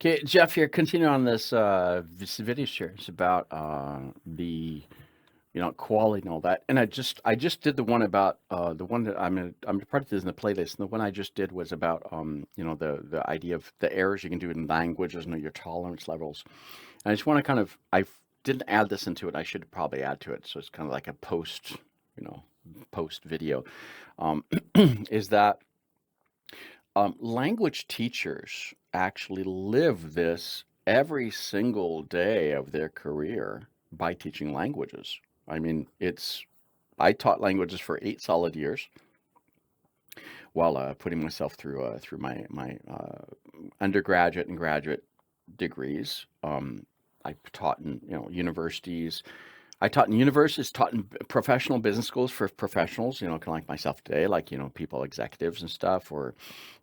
Okay, Jeff here. Continue on this video series about the quality and all that. And I just did the one about the one that I'm part of this in the playlist. And the one I just did was about the idea of the errors you can do in languages and your tolerance levels. And I just want to kind of I didn't add this into it. I should probably add to it. So it's kind of like a you know, post video. Um, is that language teachers actually live this every single day of their career by teaching languages. I mean, I taught languages for 8 solid years while putting myself through my undergraduate and graduate degrees. I taught in universities. I taught in universities, taught in professional business schools for professionals, kind of like myself today, like, people, executives and stuff, or,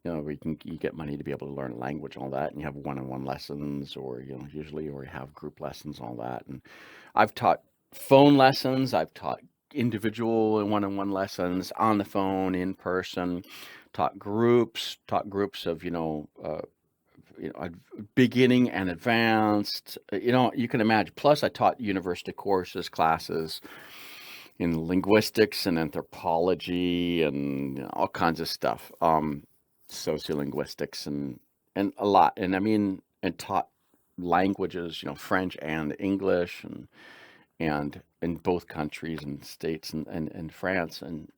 where you get money to be able to learn a language and all that, and you have one-on-one lessons, or, usually, or you have group lessons and all that. And I've taught phone lessons, I've taught individual and one-on-one lessons on the phone, in person, taught groups of, beginning and advanced. You can imagine. Plus, I taught university courses, classes in linguistics and anthropology and all kinds of stuff, sociolinguistics and a lot. And I mean, and taught languages, French and English, and in both countries and states and France and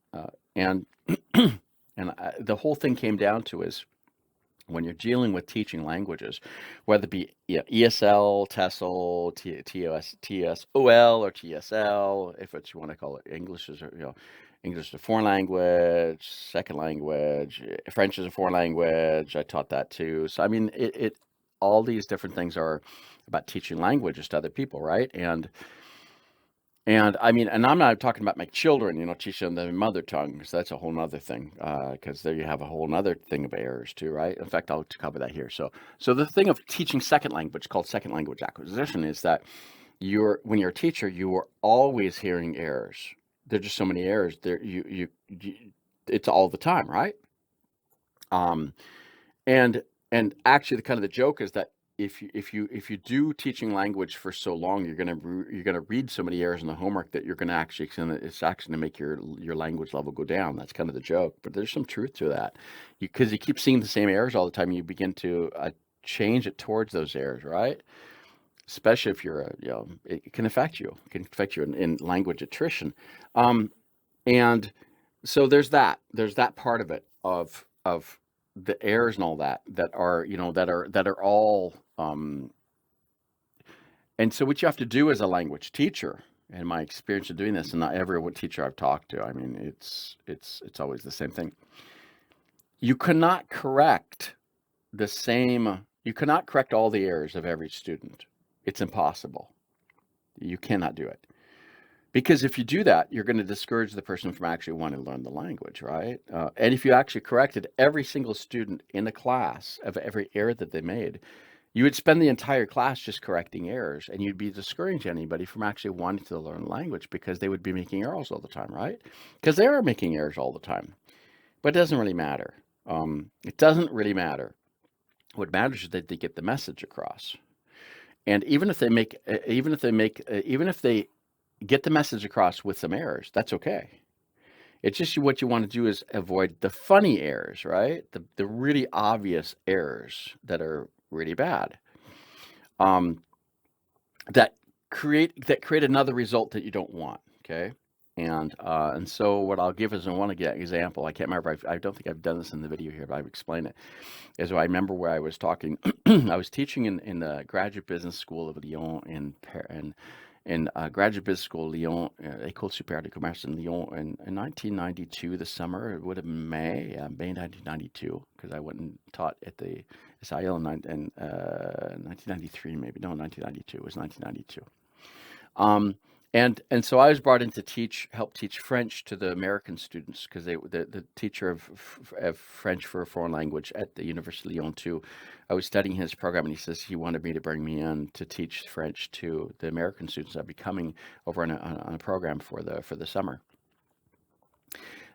the whole thing came down to is when you're dealing with teaching languages, whether it be ESL, TESOL, TSOL, or TSL, if it's you want to call it English is English is a foreign language, second language, French is a foreign language. I taught that too. So I mean, it all these different things are about teaching languages to other people, right? And I mean, and I'm not talking about my children, teaching them their mother tongue, because that's a whole nother thing. Because there you have a whole nother thing of errors too, right? In fact, I'll cover that here. So the thing of teaching second language, called second language acquisition, is that when you're a teacher, you are always hearing errors. There's just so many errors there. It's all the time, right? Um, and and actually, the kind of the joke is that if you do teaching language for so long, you're gonna read so many errors in the homework that it's actually gonna make your language level go down. That's kind of the joke, but there's some truth to that. Because you keep seeing the same errors all the time, you begin to change it towards those errors, right? Especially if it can affect you. It can affect you in language attrition. Um, and so there's that part of it of the errors and all that are that are all and so what you have to do as a language teacher, in my experience of doing this, and not every teacher I've talked to, I mean, it's always the same thing. You cannot correct you cannot correct all the errors of every student. It's impossible. You cannot do it. Because if you do that, you're going to discourage the person from actually wanting to learn the language, right? And if you actually corrected every single student in the class of every error that they made, you would spend the entire class just correcting errors, and you'd be discouraging anybody from actually wanting to learn the language because they would be making errors all the time, right? Because they are making errors all the time. But it doesn't really matter. It doesn't really matter. What matters is that they get the message across. And even if they get the message across with some errors, that's okay. It's just what you want to do is avoid the funny errors, right? The really obvious errors that are really bad. Um, that create another result that you don't want. Okay. And so what I'll give is one example. I can't remember. I don't think I've done this in the video here, but I've explained it. Is I remember where I was talking. I was teaching in the graduate business school of Lyon in graduate business school Lyon, École supérieure de commerce in Lyon in 1992. The summer, it would have been May 1992, because I went and taught at the SIL in 1993, maybe. No, 1992. It was 1992. Um, and so I was brought in to help teach French to the American students, because the teacher of French for a foreign language at the University of Lyon too. I was studying his program, and he says he wanted me to bring me in to teach French to the American students that would be coming over on a program for the summer.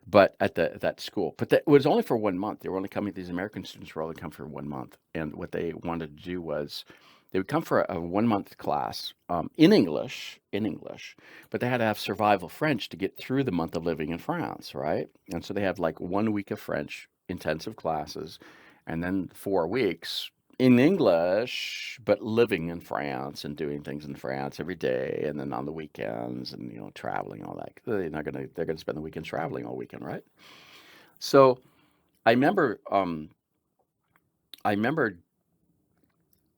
but at that school. But that was only for 1 month. They were only coming. These American students were only come for 1 month, and what they wanted to do was they would come for a 1 month class in English, but they had to have survival French to get through the month of living in France, right? And so they had like 1 week of French intensive classes, and then 4 weeks in English, but living in France and doing things in France every day, and then on the weekends, and traveling all that. They're gonna spend the weekend traveling all weekend, right? So I remember, I remember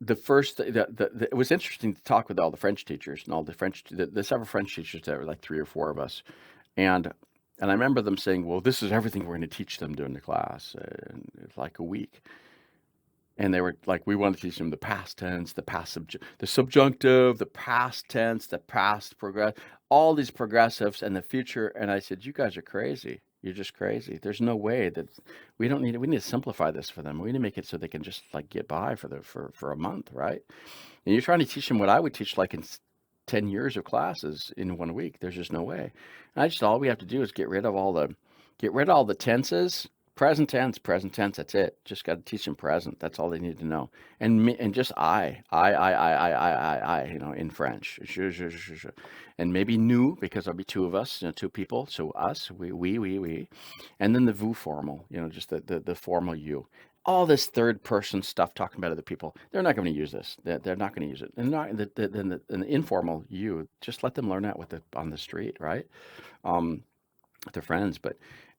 it was interesting to talk with all the French teachers and all the several French teachers. There were like 3 or 4 of us, and I remember them saying, "Well, this is everything we're going to teach them during the class." And it's like a week. And they were like, we want to teach them the past tense, the subjunctive, the past tense, the past progress, all these progressives and the future. And I said, you guys are crazy. You're just crazy. There's no way that we don't need it. We need to simplify this for them. We need to make it so they can just like get by for a month, right? And you're trying to teach them what I would teach like in 10 years of classes in 1 week. There's just no way. And I just, all we have to do is get rid of all the tenses. Present tense, that's it. Just got to teach them present. That's all they need to know. And just in French. And maybe nous, because there'll be two of us, two people. So us, we. And then the vous formal, just the formal you. All this third person stuff talking about other people. They're not going to use this. They're not going to use it. And not the informal you, just let them learn that on the street, right? With their friends.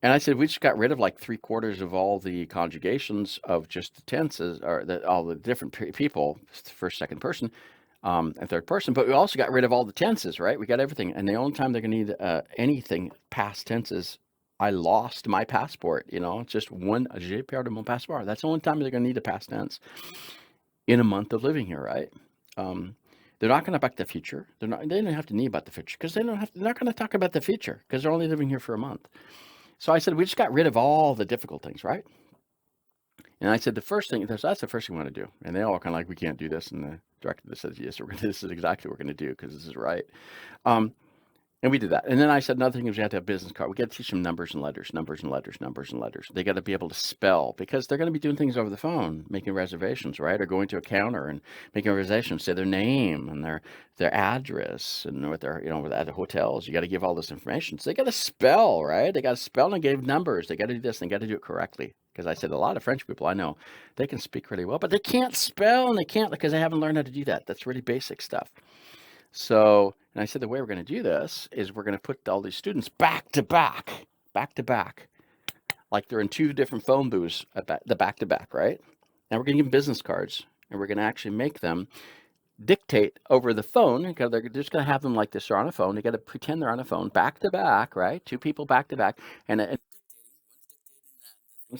And I said, we just got rid of like 3/4 of all the conjugations of just the tenses, or all the different people, first, second person, and third person. But we also got rid of all the tenses, right? We got everything. And the only time they're going to need anything past tenses, I lost my passport. It's just one, j'ai perdu mon passeport. That's the only time they're going to need a past tense in a month of living here, right? They're not going to back the future. They don't have to need about the future because they're not going to talk about the future because they're only living here for a month. So I said, we just got rid of all the difficult things, right? And I said, that's the first thing we want to do. And they all kind of like, we can't do this. And the director says, yes, this is exactly what we're going to do because this is right. And we did that. And then I said, another thing is we have to have business card. We got to teach them numbers and letters. They got to be able to spell because they're going to be doing things over the phone, making reservations, right? Or going to a counter and making reservations, say their name and their address and what they're, at the hotels. You got to give all this information. So they got to spell, right? They got to spell and give numbers. They got to do this and they got to do it correctly. Because I said a lot of French people I know, they can speak really well, but they can't spell and they can't because they haven't learned how to do that. That's really basic stuff. So, and I said, the way we're going to do this is we're going to put all these students back to back, like they're in 2 different phone booths at the back to back, right? And we're going to give them business cards, and we're going to actually make them dictate over the phone because they're just going to have them like this. They're on a phone. They got to pretend they're on a phone, back to back, right? 2 people back to back, and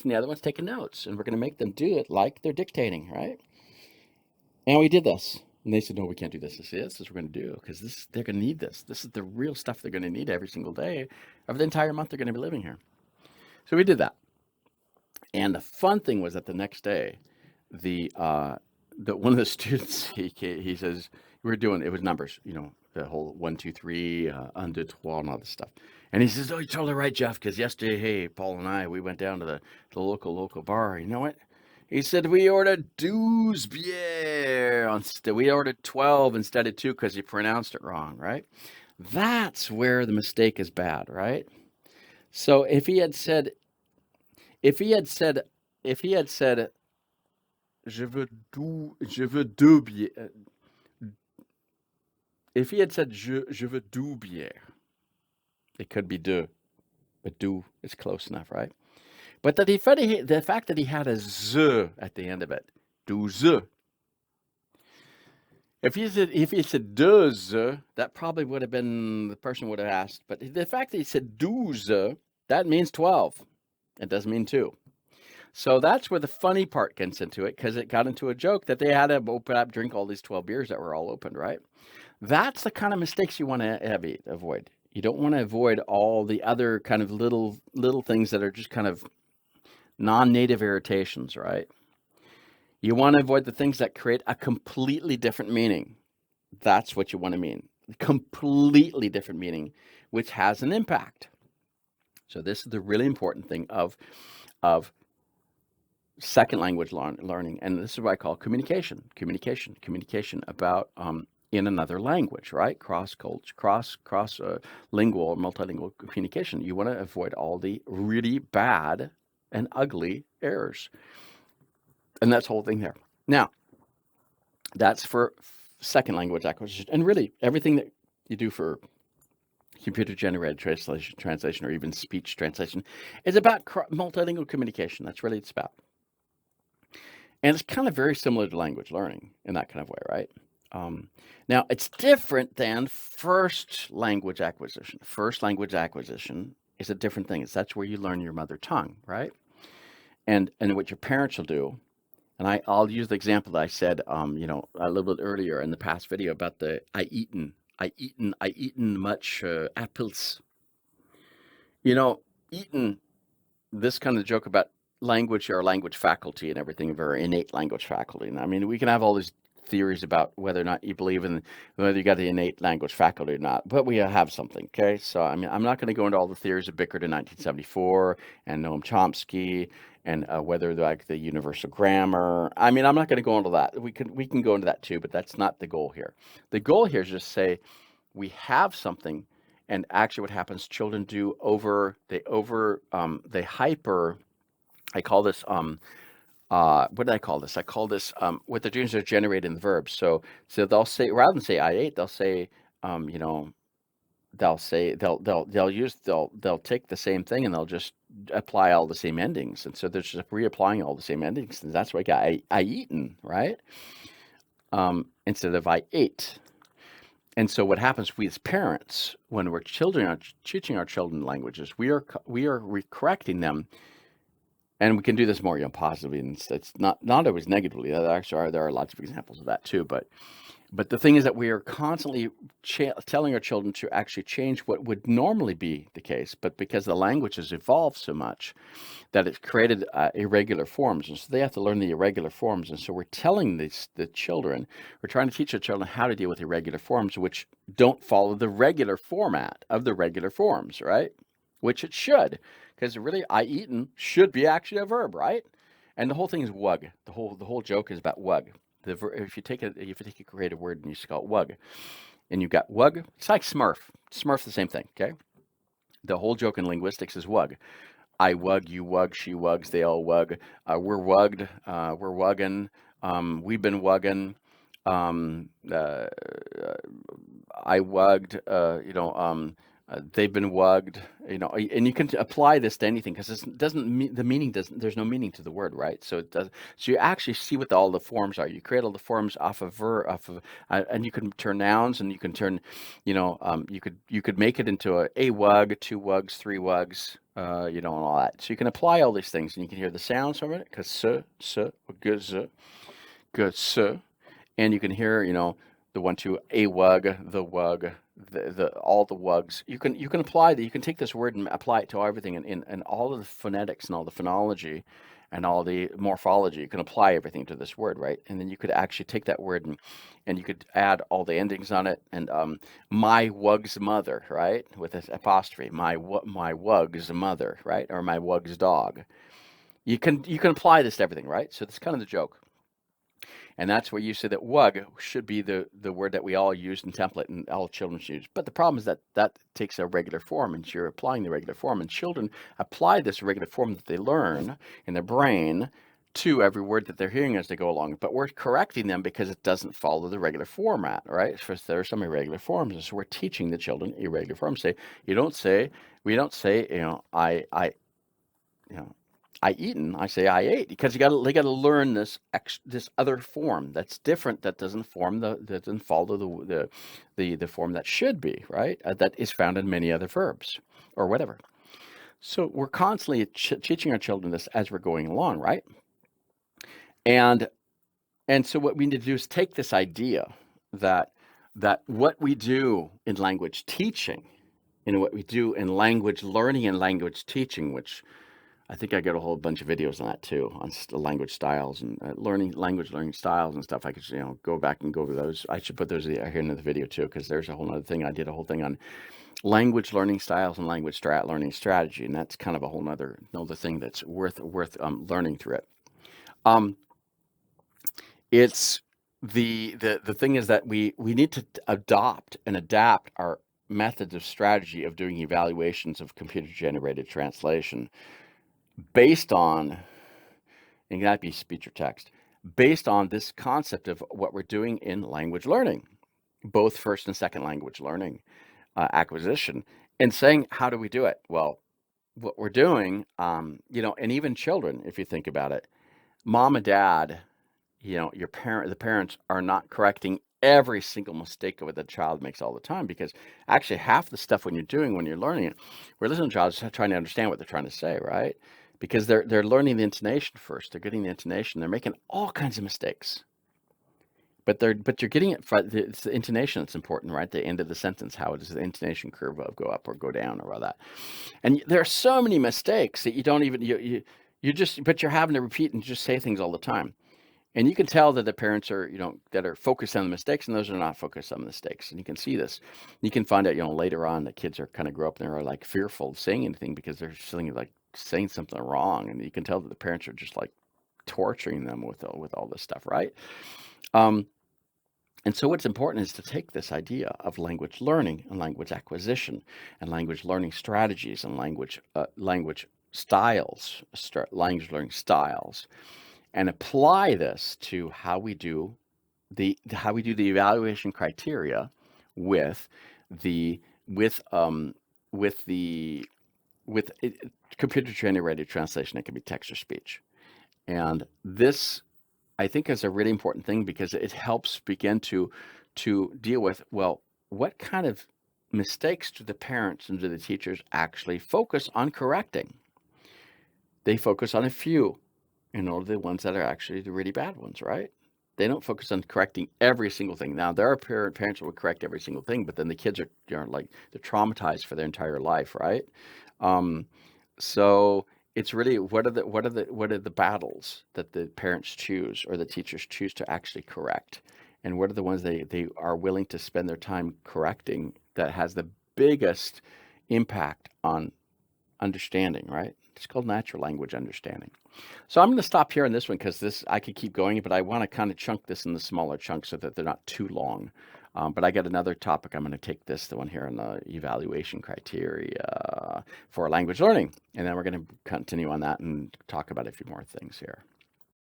the other one's taking notes, and we're going to make them do it like they're dictating, right? And we did this. And they said, no, we can't do this. I said, yes, this is what we're going to do because they're going to need this. This is the real stuff they're going to need every single day of the entire month they're going to be living here. So we did that. And the fun thing was that the next day, one of the students, he says, it was numbers, the whole 1, 2, 3, 1, 2, 3, and all this stuff. And he says, oh, you're totally right, Jeff, because yesterday, hey, Paul and I, we went down to the local bar. You know what? He said, we ordered 12 bières. We ordered 12 instead of 2 because he pronounced it wrong, right? That's where the mistake is bad, right? So if he had said, je veux deux bières, if he had said, je veux deux bières, it could be deux, but deux is close enough, right? But the fact that he had a z at the end of it, douze. If he said douze, that probably would have been, the person would have asked. But the fact that he said douze, that means 12. It doesn't mean 2. So that's where the funny part gets into it, because it got into a joke that they had to open up, drink all these 12 beers that were all opened, right? That's the kind of mistakes you want to avoid. You don't want to avoid all the other kind of little things that are just kind of non-native irritations, right? You want to avoid the things that create a completely different meaning. That's what you want to mean. Completely different meaning, which has an impact. So this is the really important thing of second language learning, and this is what I call communication about in another language, right? Cross culture, cross lingual, multilingual communication. You want to avoid all the really bad and ugly errors, and that's the whole thing there. Now, that's for second language acquisition, and really everything that you do for computer generated translation, or even speech translation is about multilingual communication. That's really what it's about. And it's kind of very similar to language learning in that kind of way, right? Now, it's different than first language acquisition. First language acquisition is a different thing. That's where you learn your mother tongue, right? And what your parents will do. And I'll use the example that I said, a little bit earlier in the past video about the I eaten much apples. Eaten, this kind of joke about language or language faculty and everything, very innate language faculty. And I mean, we can have all these theories about whether or not you believe in whether you got the innate language faculty or not, but we have something, okay? So, I mean, I'm not going to go into all the theories of Bickert in 1974 and Noam Chomsky and whether like the universal grammar. I mean, I'm not going to go into that. We can go into that too, but that's not the goal here. The goal here is just say we have something, and actually what happens, children do they hyper. I call this what did I call this? I call this what they're doing is they're generating the verbs. So they'll say, rather than say I ate, they'll say they'll take the same thing and they'll just apply all the same endings, and so they're just reapplying all the same endings, and that's why I got I eaten, right? Instead of I ate. And so what happens, we as parents, when we're teaching our children languages, we are correcting them. And we can do this more, positively, and it's not always negatively. There are lots of examples of that too. But the thing is that we are constantly telling our children to actually change what would normally be the case, but because the language has evolved so much that it's created irregular forms, and so they have to learn the irregular forms. And so we're telling the children, we're trying to teach our children how to deal with irregular forms, which don't follow the regular format of the regular forms, right? Which it should. Because really, I eaten should be actually a verb, right? And the whole thing is wug. The whole joke is about wug. If you take a creative word and you just call it wug, and you've got wug, it's like Smurf. Smurf's the same thing, okay? The whole joke in linguistics is wug. I wug, you wug, she wugs, they all wug. We're wugged, we're wugging, we've been wugging. I wugged, they've been wugged, and you can apply this to anything because there's no meaning to the word, right? So you actually see what all the forms are. You create all the forms off of and you can turn nouns, and you can turn, you could make it into a wug, two wugs, three wugs, and all that. So you can apply all these things, and you can hear the sounds from it, because good, and you can hear, the 1, 2, a wug, the wug, the all the wugs. You can apply that. You can take this word and apply it to everything, and all of the phonetics and all the phonology and all the morphology. You can apply everything to this word, right? And then you could actually take that word and you could add all the endings on it. And my wug's mother, right, with this apostrophe. My wug's mother, right, or my wug's dog. You can apply this to everything, right? So that's kind of the joke. And that's where you say that wug should be the word that we all use in template and all children should use. But the problem is that takes a regular form, and you're applying the regular form. And children apply this regular form that they learn in their brain to every word that they're hearing as they go along. But we're correcting them because it doesn't follow the regular format, right? First, there are some irregular forms, and so we're teaching the children irregular forms. We don't say, I eaten, I say I ate, because they got to learn this other form that's different, that doesn't follow the form that should be, right? That is found in many other verbs or whatever. So we're constantly teaching our children this as we're going along, right? And so what we need to do is take this idea that what we do in language teaching, and what we do in language learning and language teaching, which I think I got a whole bunch of videos on that too, on language styles and language learning styles and stuff. I could, go back and go over those. I should put those here in the video too, because there's a whole other thing. I did a whole thing on language learning styles and language learning strategy, and that's kind of a whole nother thing that's worth learning through it. Um, it's the thing is that we need to adopt and adapt our methods of strategy of doing evaluations of computer generated translation based on, and that be speech or text, based on this concept of what we're doing in language learning, both first and second language learning acquisition, and saying, how do we do it? Well, what we're doing, and even children, if you think about it, mom and dad, the parents are not correcting every single mistake that the child makes all the time, because actually half the stuff when you're learning it, we're listening to child trying to understand what they're trying to say, right? Because they're learning the intonation first. They're getting the intonation. They're making all kinds of mistakes. But you're getting it. It's the intonation that's important, right? The end of the sentence. How does the intonation curve go up or go down or all that? And there are so many mistakes that you don't even but you're having to repeat and just say things all the time. And you can tell that the parents are, that are focused on the mistakes, and those are not focused on the mistakes. And you can see this. You can find out, later on, that kids are kind of grow up and they're like fearful of saying anything because they're feeling like saying something wrong, and you can tell that the parents are just like torturing them with all this stuff, right? And so what's important is to take this idea of language learning and language acquisition and language learning strategies and language styles, language learning styles, and apply this to how we do the evaluation criteria with the with the with computer generated translation. It can be text or speech, and this, I think, is a really important thing because it helps begin to deal with, well, what kind of mistakes do the parents and do the teachers actually focus on correcting? They focus on a few, the ones that are actually the really bad ones, right? They don't focus on correcting every single thing. Now, there are parents who would correct every single thing, but then the kids are, like, they're traumatized for their entire life, right? Um, so it's really, what are the battles that the parents choose or the teachers choose to actually correct, and what are the ones they are willing to spend their time correcting that has the biggest impact on understanding, right? It's called natural language understanding. So I'm going to stop here on this one because I could keep going, but I want to kind of chunk this into smaller chunks so that they're not too long. But I got another topic. I'm going to take the one here on the evaluation criteria for language learning, and then we're going to continue on that and talk about a few more things here.